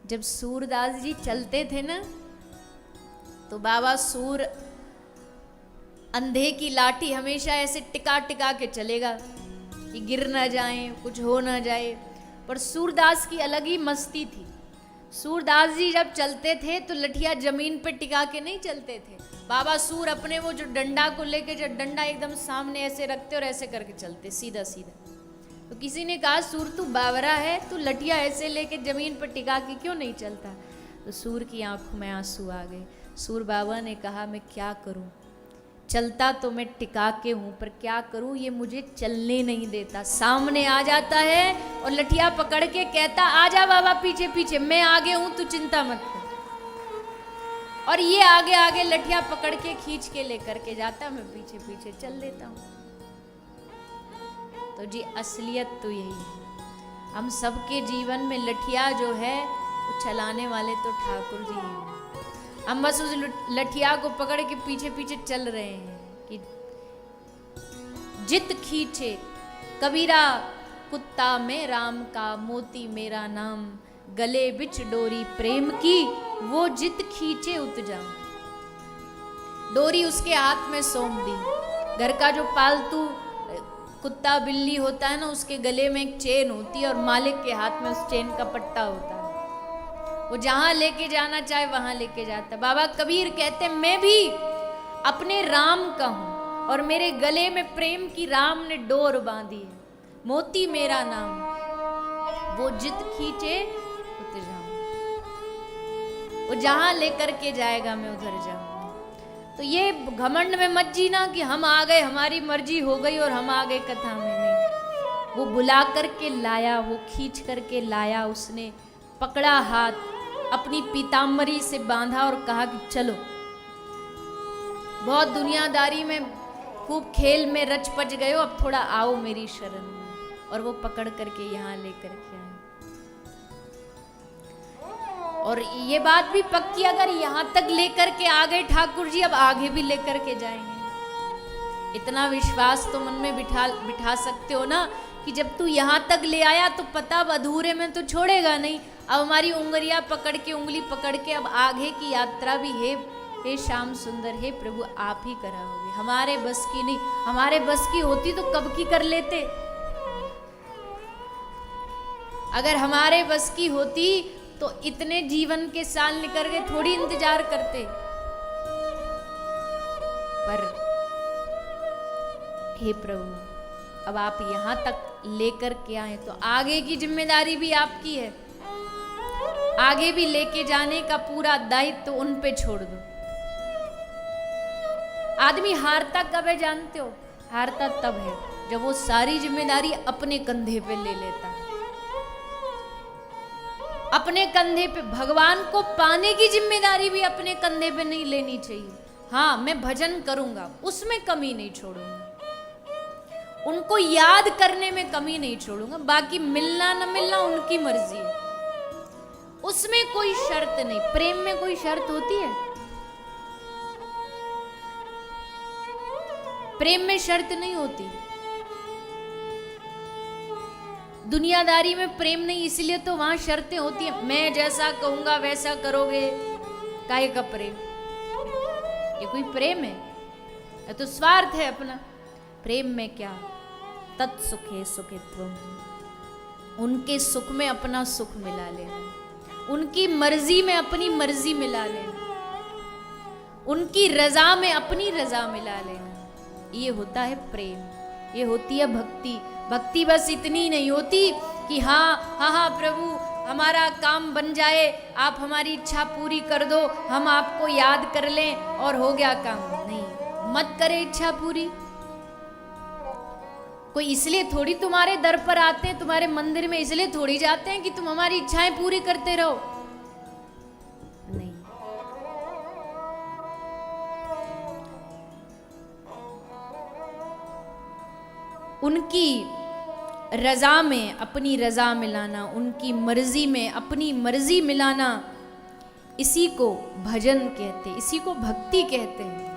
जब सूरदास जी चलते थे ना, तो बाबा सूर अंधे की लाठी हमेशा ऐसे टिका टिका के चलेगा कि गिर ना जाए, कुछ हो ना जाए। पर सूरदास की अलग ही मस्ती थी। सूरदास जी जब चलते थे तो लठिया जमीन पे टिका के नहीं चलते थे। बाबा सूर अपने वो जो डंडा को लेके, जो डंडा एकदम सामने ऐसे रखते और ऐसे करके चलते सीधा सीधा। तो किसी ने कहा सूर तू बावरा है, तू लठिया ऐसे लेके जमीन पर टिका के क्यों नहीं चलता। तो सूर की आंखों में आंसू आ गए। सूर बाबा ने कहा मैं क्या करूं, चलता तो मैं टिका के हूं, पर क्या करूं, ये मुझे चलने नहीं देता। सामने आ जाता है और लठिया पकड़ के कहता आजा बाबा पीछे पीछे, मैं आगे हूं, तू चिंता मत कर। और ये आगे आगे लठिया पकड़ के खींच के लेकर के जाता, मैं पीछे पीछे चल लेता हूं। तो जी असलियत तो यही है। हम सबके जीवन में लठिया जो है वो चलाने वाले तो ठाकुर जी हैं। हम बस उस लठिया को पकड़ के पीछे पीछे चल रहे हैं कि जित खींचे कबीरा कुत्ता में राम का, मोती मेरा नाम, गले बिच डोरी प्रेम की, वो जित खींचे उत जाऊं। डोरी उसके हाथ में सौंप दी। घर का जो पालतू कुत्ता बिल्ली होता है ना, उसके गले में एक चेन होती है और मालिक के हाथ में उस चेन का पट्टा होता है। वो जहां लेके जाना चाहे वहां लेके जाता। बाबा कबीर कहते मैं भी अपने राम का हूं और मेरे गले में प्रेम की राम ने डोर बांधी है, मोती मेरा नाम, वो जित खींचे उत जाऊं। वो जहां लेकर के जाएगा मैं उधर जाऊंगा। तो ये घमंड में मत जीना कि हम आ गए, हमारी मर्जी हो गई और हम आ गए कथा में, नहीं। वो बुला करके लाया, वो खींच करके लाया, उसने पकड़ा हाथ, अपनी पीताम्बरी से बांधा और कहा कि चलो। बहुत दुनियादारी में खूब खेल में रच पच गए हो, अब थोड़ा आओ मेरी शरण में। और वो पकड़ करके यहाँ लेकर के आए। और ये बात भी पक्की, अगर यहाँ तक लेकर के आ गए ठाकुर जी, अब आगे भी लेकर के जाएंगे। इतना विश्वास तो मन में बिठा सकते हो ना कि जब तू यहाँ तक ले आया तो पता अब अधूरे में तो छोड़ेगा नहीं। अब हमारी उंगलियां पकड़ के, उंगली पकड़ के अब आगे की यात्रा भी हे श्याम सुंदर, हे प्रभु आप ही कराओगे, हमारे बस की नहीं। हमारे बस की होती तो कब की कर लेते। अगर हमारे बस की होती तो इतने जीवन के साल निकल गए, थोड़ी इंतजार करते। पर हे प्रभु अब आप यहां तक लेकर के आए तो आगे की जिम्मेदारी भी आपकी है। आगे भी लेके जाने का पूरा दायित्व तो उन पे छोड़ दो। आदमी हारता कब है जानते हो? हारता तब है जब वो सारी जिम्मेदारी अपने कंधे पे ले लेता है। अपने कंधे पे, भगवान को पाने की जिम्मेदारी भी अपने कंधे पे नहीं लेनी चाहिए। हाँ मैं भजन करूंगा, उसमें कमी नहीं छोड़ूंगा, उनको याद करने में कमी नहीं छोड़ूंगा, बाकी मिलना न मिलना उनकी मर्जी है, उसमें कोई शर्त नहीं। प्रेम में कोई शर्त होती है? प्रेम में शर्त नहीं होती। दुनियादारी में प्रेम नहीं, इसलिए तो वहां शर्तें होती हैं। मैं जैसा कहूंगा वैसा करोगे, काहे का प्रेम? ये कोई प्रेम है? ये तो स्वार्थ है अपना। प्रेम में क्या? तत्सुखे सुखित्वम, उनके सुख में अपना सुख मिला लेना, उनकी मर्जी में अपनी मर्जी मिला लेना, उनकी रजा में अपनी रजा मिला लेना, ये होता है प्रेम, ये होती है भक्ति। भक्ति बस इतनी नहीं होती कि हाँ प्रभु हमारा काम बन जाए, आप हमारी इच्छा पूरी कर दो, हम आपको याद कर लें और हो गया काम। नहीं, मत करे इच्छा पूरी। कोई इसलिए थोड़ी तुम्हारे दर पर आते हैं, तुम्हारे मंदिर में इसलिए थोड़ी जाते हैं कि तुम हमारी इच्छाएं पूरी करते रहो। नहीं, उनकी रजा में अपनी रजा मिलाना, उनकी मर्जी में अपनी मर्जी मिलाना, इसी को भजन कहते, इसी को भक्ति कहते हैं।